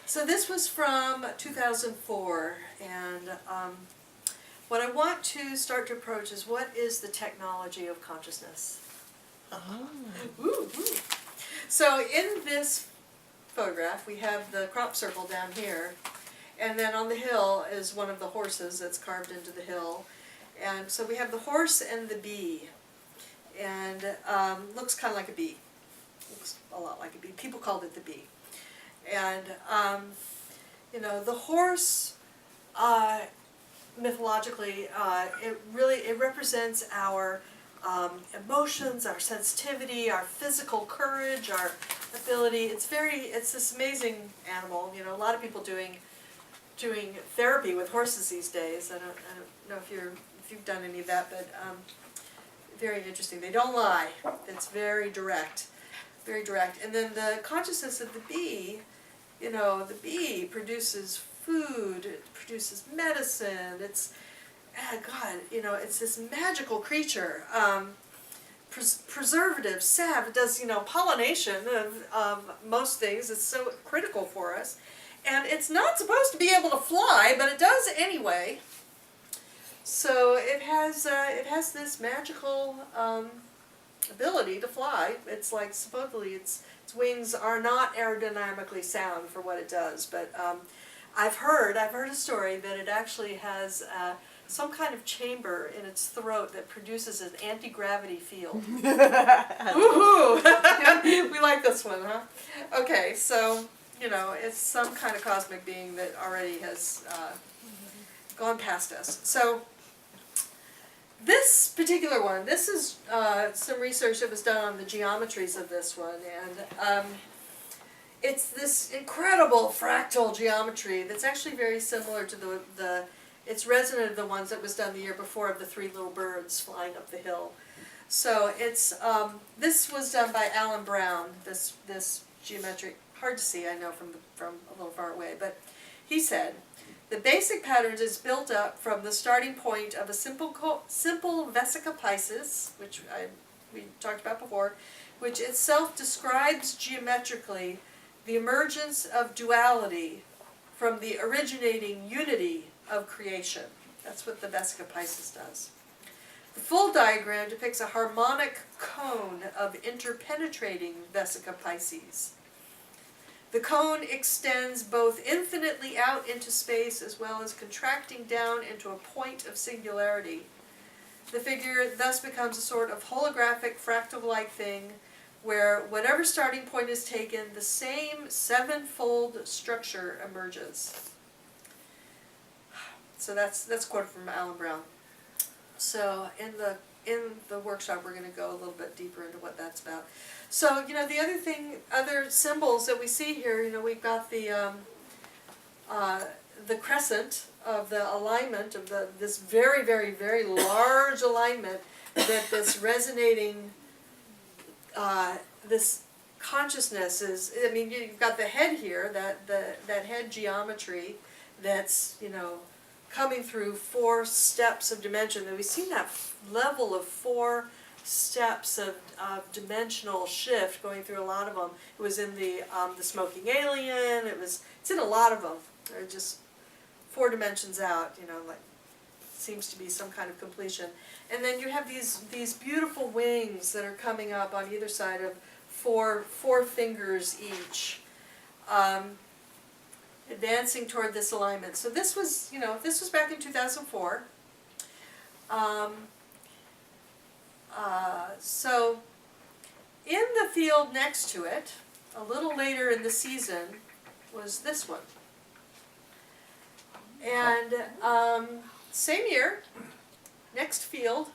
So this was from 2004, and what I want to start to approach is what is the technology of consciousness? Ooh. So in this photograph, we have the crop circle down here, and then on the hill is one of the horses that's carved into the hill. And so we have the horse and the bee, and looks kind of like a bee. Looks a lot like a bee. People called it the bee. And, you know, the horse, mythologically, it represents our emotions, our sensitivity, our physical courage, our ability. It's this amazing animal. You know, a lot of people doing therapy with horses these days. I don't know if you've done any of that, but very interesting. They don't lie. It's very direct, very direct. And then the consciousness of the bee, you know, the bee produces food, it produces medicine. It's, God, you know, it's this magical creature. Preservative, salve, it does, you know, pollination of most things. It's so critical for us. And it's not supposed to be able to fly, but it does anyway. So it has this magical ability to fly. It's like supposedly its wings are not aerodynamically sound for what it does, but I've heard a story that it actually has some kind of chamber in its throat that produces an anti-gravity field. Woohoo! We like this one, huh? Okay, so, you know, it's some kind of cosmic being that already has gone past us. So this particular one, this is some research that was done on the geometries of this one, and it's this incredible fractal geometry that's actually very similar to it's resonant of the ones that was done the year before of the three little birds flying up the hill. So it's this was done by Alan Brown. This geometric, hard to see, I know from a little far away, but he said the basic patterns is built up from the starting point of a simple Vesica Piscis, which we talked about before, which itself describes geometrically the emergence of duality from the originating unity of creation. That's what the Vesica Piscis does. The full diagram depicts a harmonic cone of interpenetrating Vesica Piscis. The cone extends both infinitely out into space as well as contracting down into a point of singularity. The figure thus becomes a sort of holographic fractal-like thing where whatever starting point is taken, the same sevenfold structure emerges. So that's quoted from Alan Brown. So in the workshop, we're going to go a little bit deeper into what that's about. So, you know, the other symbols that we see here, you know, we've got the crescent of the alignment of this very, very, very large alignment that this resonating, this consciousness is. I mean, you've got the head here, that head geometry that's, you know, coming through 4 steps of dimension. And we've seen that level of 4 steps of dimensional shift going through a lot of them. It was in the Smoking Alien. It's in a lot of them. They're just 4 dimensions out. You know, like seems to be some kind of completion. And then you have these beautiful wings that are coming up on either side of 4 fingers each. Advancing toward this alignment. So this was, you know, this was back in 2004. So in the field next to it, a little later in the season, was this one. And same year, next field,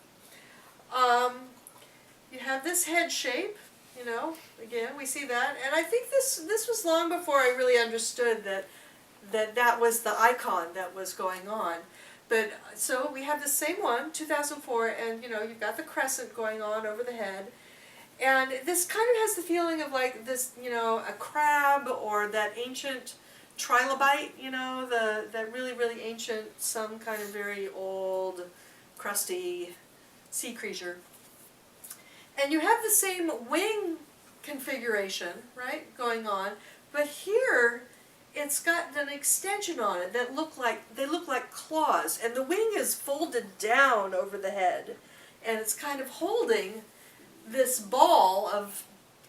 you have this head shape. You know, again, we see that, and I think this was long before I really understood that was the icon that was going on. But so we have the same one, 2004, and you know, you've got the crescent going on over the head, and this kind of has the feeling of like this, you know, a crab or that ancient trilobite, you know, that really, really ancient, some kind of very old, crusty sea creature. And you have the same wing configuration, right, going on, But here, it's got an extension on it that look like claws, and the wing is folded down over the head, and it's kind of holding this ball of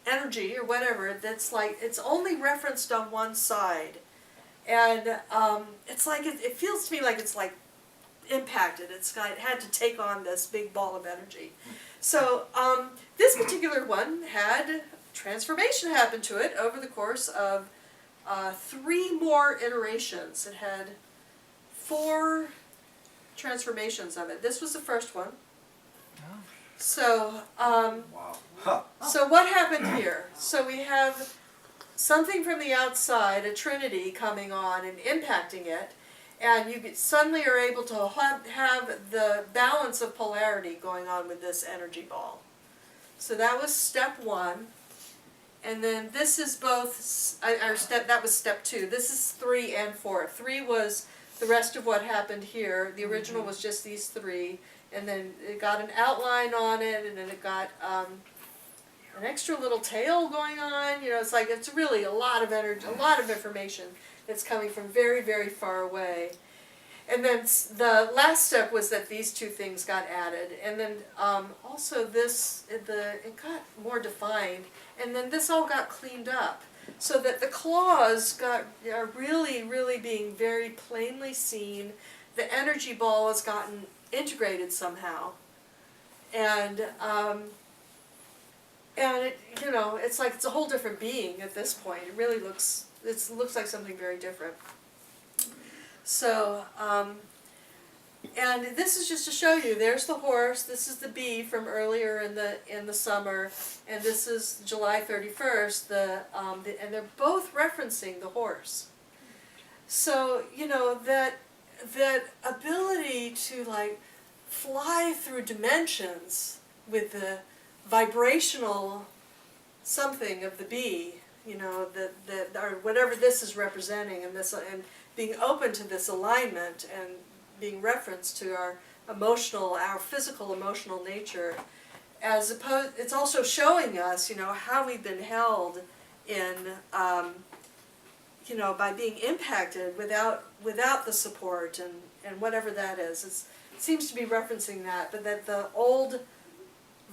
energy or whatever that's like, it's only referenced on one side. And it's like, it feels to me like it's like impacted. It had to take on this big ball of energy. So this particular one had transformation happen to it over the course of 3 more iterations. It had 4 transformations of it. This was the first one. So, so what happened here? So we have something from the outside, a trinity coming on and impacting it, and you suddenly are able to have the balance of polarity going on with this energy ball. So that was step 1. And then this is both, that was step 2. This is 3 and 4. 3 was the rest of what happened here. The original was just these 3. And then it got an outline on it, and then it got an extra little tail going on. You know, it's like, it's really a lot of energy, a lot of information that's coming from very, very far away. And then the last step was that these 2 things got added. And then also this, it got more defined. And then this all got cleaned up, so that the claws are really, really being very plainly seen. The energy ball has gotten integrated somehow, and it, you know, it's like it's a whole different being at this point. It really looks like something very different. So and this is just to show you, there's the horse, this is the bee from earlier in the summer, and this is July 31st, and they're both referencing the horse. So, you know, that ability to like fly through dimensions with the vibrational something of the bee, you know, or whatever this is representing, and being open to this alignment and being referenced to our physical emotional nature, as opposed, it's also showing us, you know, how we've been held in, you know, by being impacted without the support and whatever that is. It seems to be referencing that, but that the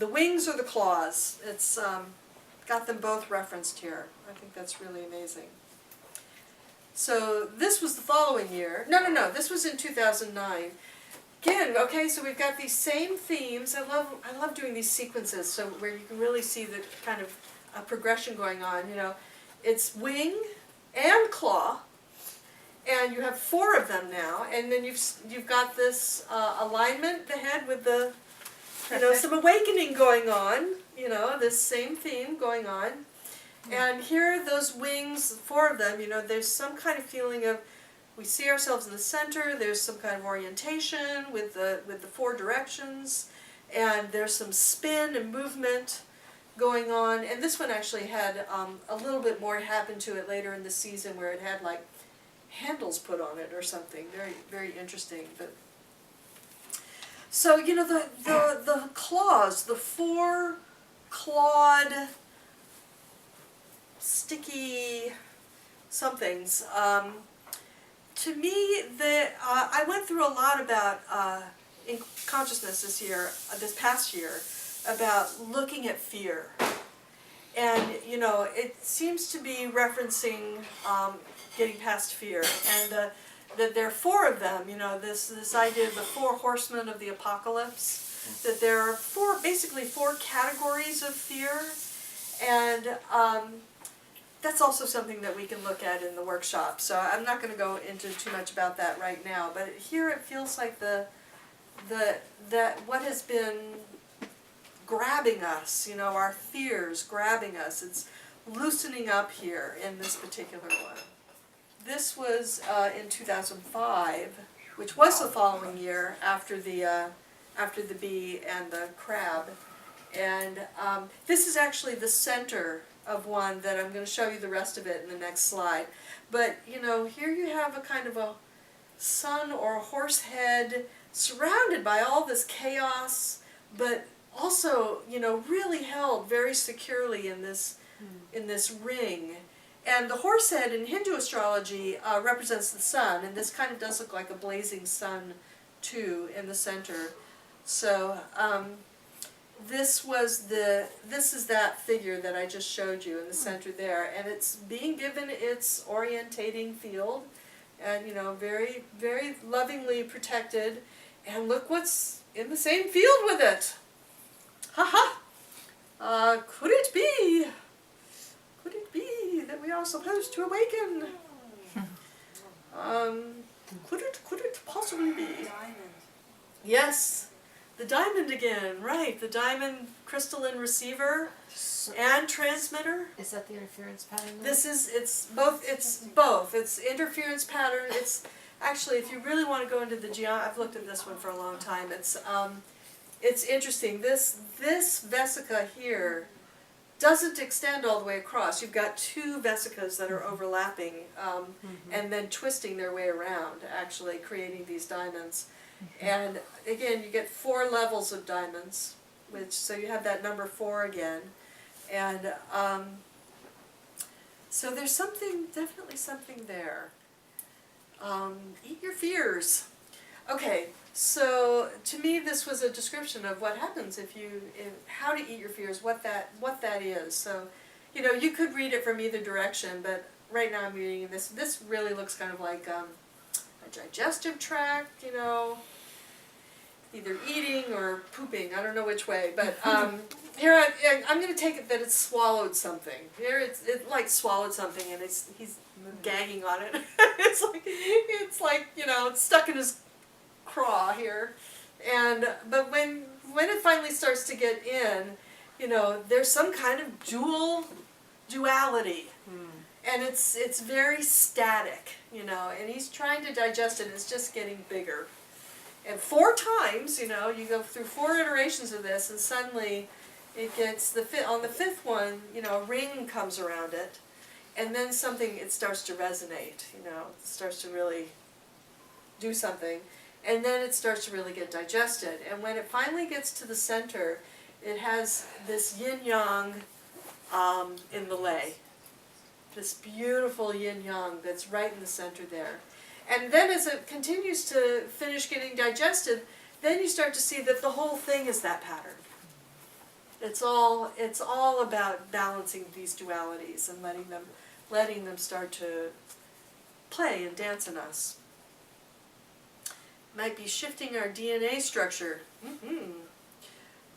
wings or the claws, it's got them both referenced here. I think that's really amazing. So this was the following year. No, this was in 2009. Again, okay, so we've got these same themes. I love doing these sequences, so where you can really see the kind of progression going on. You know, it's wing and claw, and you have 4 of them now, and then you've got this alignment, the head with the, you know, some awakening going on. You know, this same theme going on. And here, those wings, 4 of them, you know, there's some kind of feeling of, we see ourselves in the center, there's some kind of orientation with the 4 directions, and there's some spin and movement going on. And this one actually had a little bit more happen to it later in the season, where it had like handles put on it or something. Very, very interesting. But so, you know, the claws, the 4 clawed, sticky somethings. To me, I went through a lot about in consciousness this past year, about looking at fear, and you know, it seems to be referencing getting past fear, and that there are 4 of them. You know, this idea of the 4 horsemen of the apocalypse. That there are basically 4 categories of fear, and that's also something that we can look at in the workshop. So I'm not going to go into too much about that right now. But here it feels like that what has been grabbing us, you know, our fears grabbing us, it's loosening up here in this particular one. This was in 2005, which was the following year after the bee and the crab. And this is actually the center of one that I'm going to show you the rest of it in the next slide. But, you know, here you have a kind of a sun or a horse head surrounded by all this chaos, but also, you know, really held very securely in this ring. And the horse head in Hindu astrology represents the sun, and this kind of does look like a blazing sun too in the center. So this is that figure that I just showed you in the center there, and it's being given its orientating field, and very, very lovingly protected. And look what's in the same field with it. Ha ha! Could it be? Could it be that we are supposed to awaken? Could it possibly be? Diamond. Yes, the diamond again, right, the diamond crystalline receiver and transmitter. Is that the interference pattern? It's both, it's interference pattern, it's actually, if you really want to go into the I've looked at this one for a long time, it's interesting, this vesica here doesn't extend all the way across. You've got two vesicas that are overlapping and then twisting their way around, actually creating these diamonds. And again, you get 4 levels of diamonds, so you have that number 4 again. And so there's definitely something there. Eat your fears. Okay, so to me this was a description of what happens how to eat your fears, what that is. So, you could read it from either direction, but right now I'm reading this. This really looks kind of like a digestive tract, either eating or pooping, I don't know which way, but here I'm going to take it that it's swallowed something. Here it like swallowed something, and he's gagging on it. it's like it's stuck in his craw here, but when it finally starts to get in, there's some kind of duality, and it's very static, and he's trying to digest it. It's just getting bigger. And 4 times, you go through 4 iterations of this, and suddenly it gets on the 5th one, a ring comes around it, and then it starts to resonate, it starts to really do something, and then it starts to really get digested. And when it finally gets to the center, it has this yin-yang in the lei, this beautiful yin-yang that's right in the center there. And then as it continues to finish getting digested, then you start to see that the whole thing is that pattern. It's all about balancing these dualities and letting them start to play and dance in us. Might be shifting our DNA structure.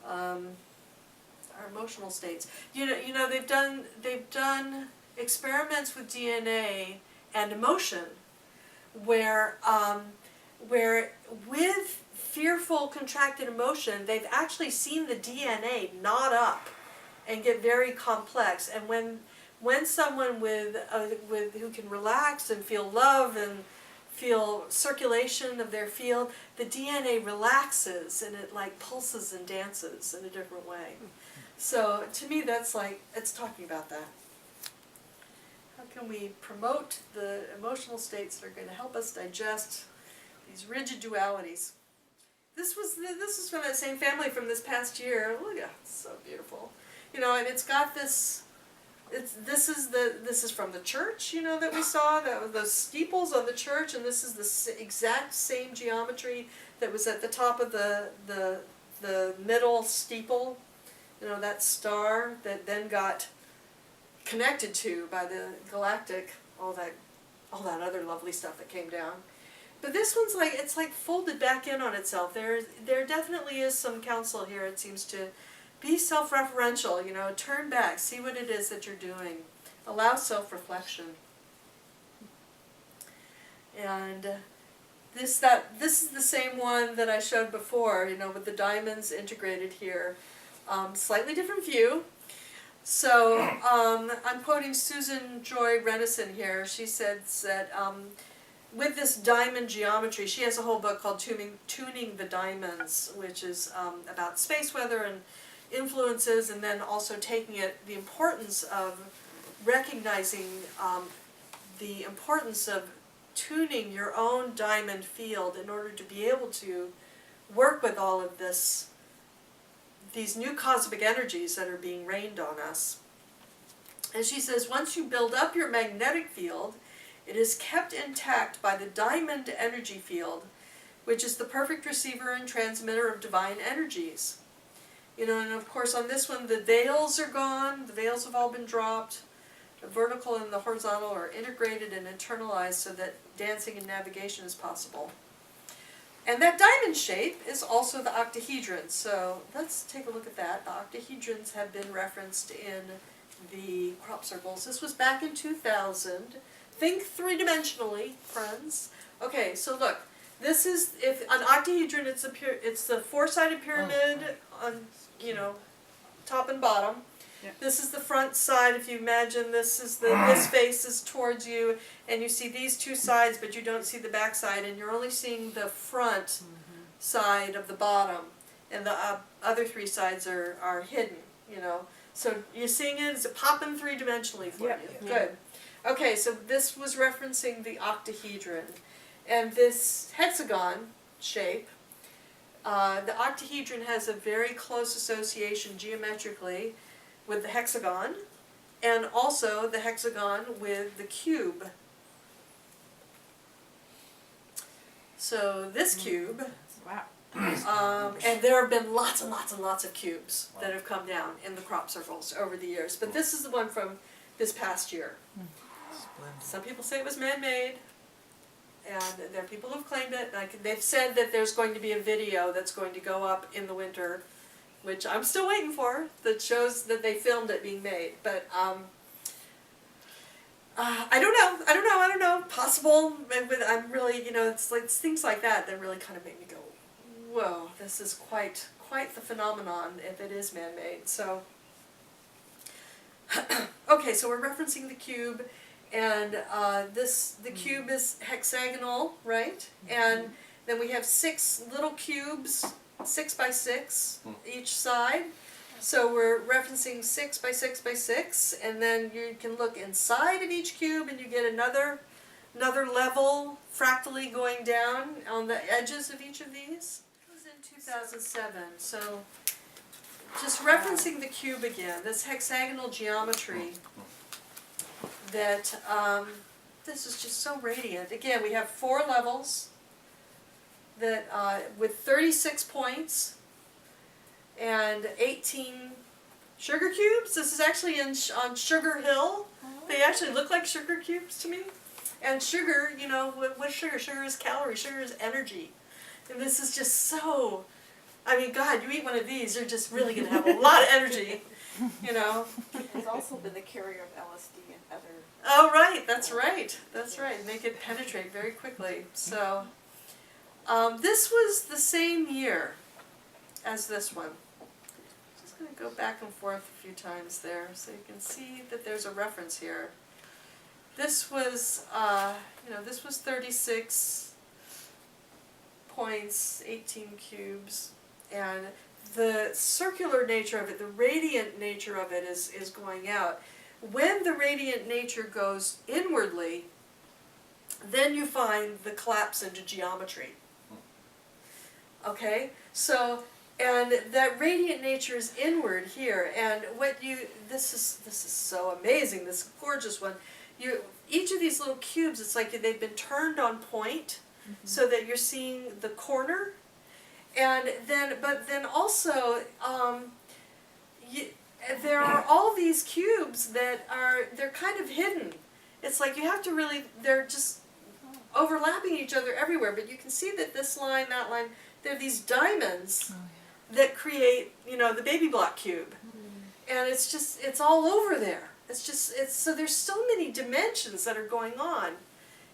Our emotional states. They've done experiments with DNA and emotion, where with fearful contracted emotion, they've actually seen the DNA knot up and get very complex. And when someone who can relax and feel love and feel circulation of their field, the DNA relaxes and it like pulses and dances in a different way. So to me, it's talking about that. How can we promote the emotional states that are going to help us digest these rigid dualities? This is from that same family from this past year. Look, it's so beautiful. And it's got this. This is from the church, that we saw, the steeples on the church, and this is the exact same geometry that was at the top of the middle steeple. That star that then got connected to by the galactic, all that other lovely stuff that came down. But this one's it's folded back in on itself. There definitely is some counsel here. It seems to be self-referential, turn back, see what it is that you're doing. Allow self-reflection. And this is the same one that I showed before, with the diamonds integrated here. Slightly different view. So I'm quoting Susan Joy Renison here. She says that with this diamond geometry, she has a whole book called Tuning the Diamonds, which is about space weather and influences, and then also taking the importance of recognizing the importance of tuning your own diamond field in order to be able to work with all of these new cosmic energies that are being rained on us. And she says, once you build up your magnetic field, it is kept intact by the diamond energy field, which is the perfect receiver and transmitter of divine energies. You know, and of course on this one the veils are gone, the veils have all been dropped. The vertical and the horizontal are integrated and internalized so that dancing and navigation is possible. And that diamond shape is also the octahedron. So let's take a look at that. The octahedrons have been referenced in the crop circles. This was back in 2000. Think three-dimensionally, friends. Okay, so look. This is, if an octahedron, it's the four-sided pyramid on, you know, top and bottom. Yeah. This is the front side. If you imagine this is this face is towards you, and you see these two sides, but you don't see the back side, and you're only seeing the front side of the bottom, and the other three sides are hidden. You know, so you're seeing it. Is it popping three-dimensionally for you? Yeah. Good. Okay, so this was referencing the octahedron, and this hexagon shape. The octahedron has a very close association geometrically with the hexagon, and also the hexagon with the cube. So this cube, Wow. and there have been lots and lots and lots of cubes that have come down in the crop circles over the years, but this is the one from this past year. Some people say it was man-made, and there are people who've claimed it. Like they've said that there's going to be a video that's going to go up in the winter, which I'm still waiting for, that shows that they filmed it being made. But I don't know. Possible. I'm really, you know, it's like things like that that really kind of make me go, whoa, this is quite the phenomenon if it is man-made. So, okay, so we're referencing the cube. And the cube is hexagonal, right? And then we have 6 little cubes, 6 by 6 each side. So we're referencing 6 by 6 by 6, and then you can look inside of each cube and you get another level fractally going down on the edges of each of these. It was in 2007, so just referencing the cube again, this hexagonal geometry. That this is just so radiant. Again, we have 4 levels that with 36 points and 18 sugar cubes. This is actually on Sugar Hill. They actually look like sugar cubes to me. And sugar, you know, what's sugar? Sugar is calorie. Sugar is energy. And this is just so. I mean, God, you eat one of these, you're just really going to have a lot of energy. You know. It's also been the carrier of LSD and other. Oh, right, that's right. That's right. Make it penetrate very quickly. So, this was the same year as this one. Just going to go back and forth a few times there so you can see that there's a reference here. This was, this was 36 points, 18 cubes, and the circular nature of it, the radiant nature of it is going out. When the radiant nature goes inwardly, then you find the collapse into geometry. Okay? So, and that radiant nature is inward here, and this is so amazing, this gorgeous one. Each of these little cubes, it's like they've been turned on point, so that you're seeing the corner. And then, but then also, there are all these cubes that they're kind of hidden. It's like you have to really, they're just overlapping each other everywhere, but you can see that this line, that line, they're these diamonds that create, the baby block cube. And it's all over there. So there's so many dimensions that are going on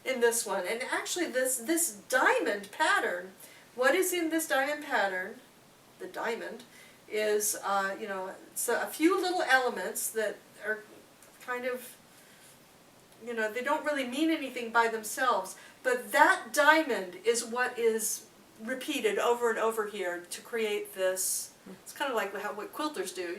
in this one. And actually this diamond pattern, what is in this diamond pattern, the diamond, is, so a few little elements that are kind of, they don't really mean anything by themselves, but that diamond is what is repeated over and over here to create this. It's kind of like what quilters do,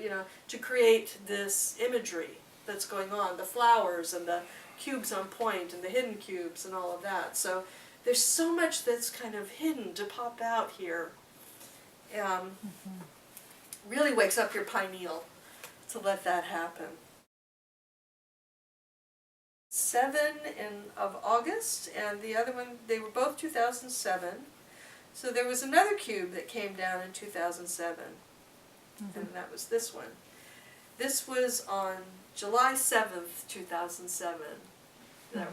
to create this imagery that's going on, the flowers and the cubes on point and the hidden cubes and all of that. So there's so much that's kind of hidden to pop out here. Really wakes up your pineal to let that happen. of August, and the other one, they were both 2007. So there was another cube that came down in 2007, and that was this one. This was on July 7th, 2007,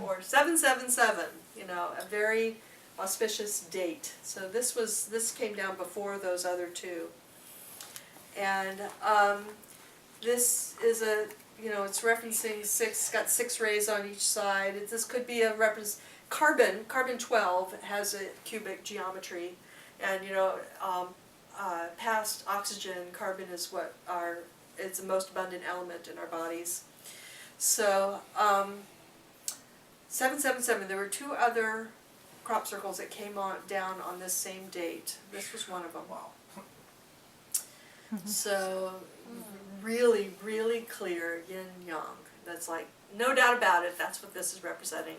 or 777, you know, a very auspicious date. So this came down before those other two. And this is a, you know, it's referencing got 6 rays on each side. This could be a carbon 12 has a cubic geometry, and you know, past oxygen, carbon is what it's the most abundant element in our bodies. So 777, there were 2 other crop circles that came down on this same date. This was one of them. Wow. So really, really clear yin-yang. That's like, no doubt about it, that's what this is representing.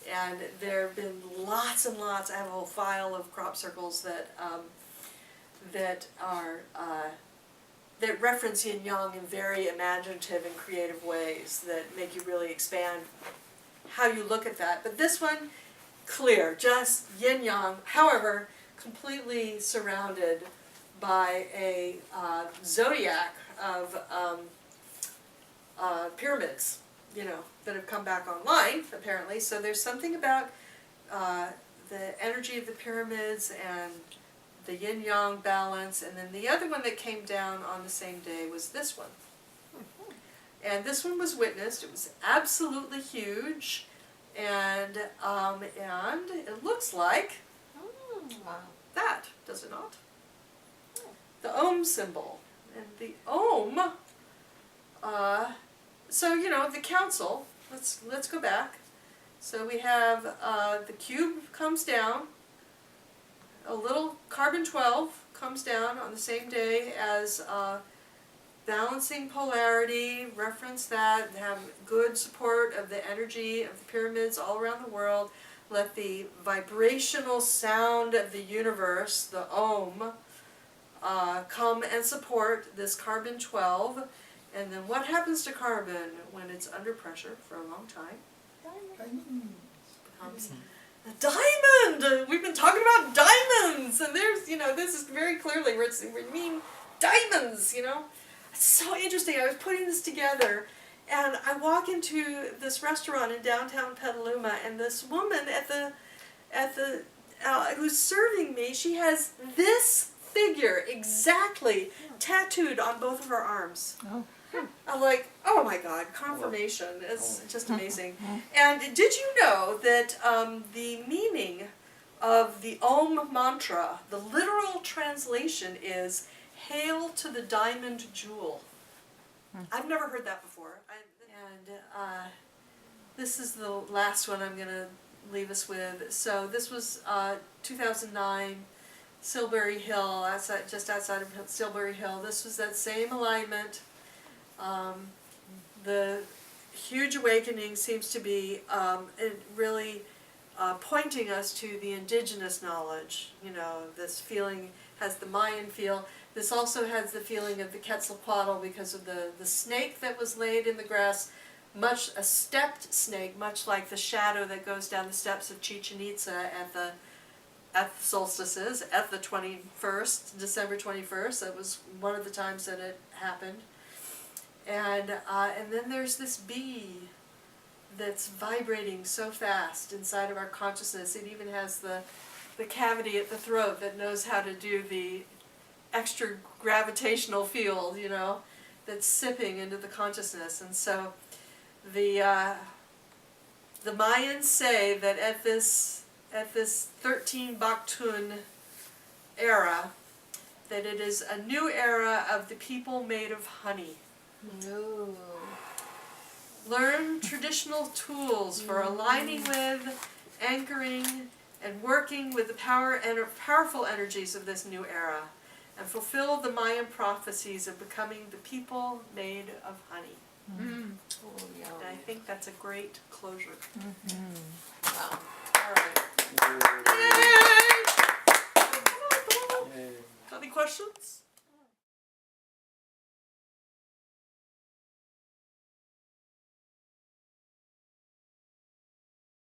And there have been lots and lots, I have a whole file of crop circles that that reference yin-yang in very imaginative and creative ways that make you really expand how you look at that. But this one, clear, just yin-yang, however, completely surrounded by a zodiac of pyramids, you know, that have come back online, apparently. So there's something about the energy of the pyramids and the yin-yang balance, and then the other one that came down on the same day was this one. And this one was witnessed. It was absolutely huge, and it looks like that, does it not? The Om symbol. And the Om, so you know, the Counsel, let's go back. So we have the cube comes down, a little carbon 12 comes down on the same day as balancing polarity, reference that, have good support of the energy of the pyramids all around the world. Let the vibrational sound of the universe, the Om, come and support this carbon 12. And then what happens to carbon when it's under pressure for a long time? Becomes a diamond! We've been talking about diamonds! And there's, you know, this is very clearly where we mean diamonds, you know? It's so interesting. I was putting this together, and I walk into this restaurant in downtown Petaluma, and this woman who's serving me, she has this figure exactly tattooed on both of her arms. Oh. I'm like, oh my God, confirmation. It's just amazing. And did you know that the meaning of the Om mantra, the literal translation is, "Hail to the diamond jewel"? I've never heard that before. This is the last one I'm going to leave us with. So this was 2009, Silbury Hill, just outside of Silbury Hill. This was that same alignment. The huge awakening seems to be really pointing us to the indigenous knowledge. You know, this feeling has the Mayan feel. This also has the feeling of the Quetzalcoatl because of the snake that was laid in the grass, a stepped snake, much like the shadow that goes down the steps of Chichen Itza at the solstices, at the 21st, December 21st. That was one of the times that it happened. And then there's this bee that's vibrating so fast inside of our consciousness. It even has the cavity at the throat that knows how to do the extra gravitational field, you know, that's sipping into the consciousness. And so the Mayans say that at this 13 Baktun era, that it is a new era of the people made of honey. No. Learn traditional tools for aligning with, anchoring, and working with the powerful energies of this new era, and fulfill the Mayan prophecies of becoming the people made of honey. Mm. And I think that's a great closure. Wow. All right. Yay! Any questions?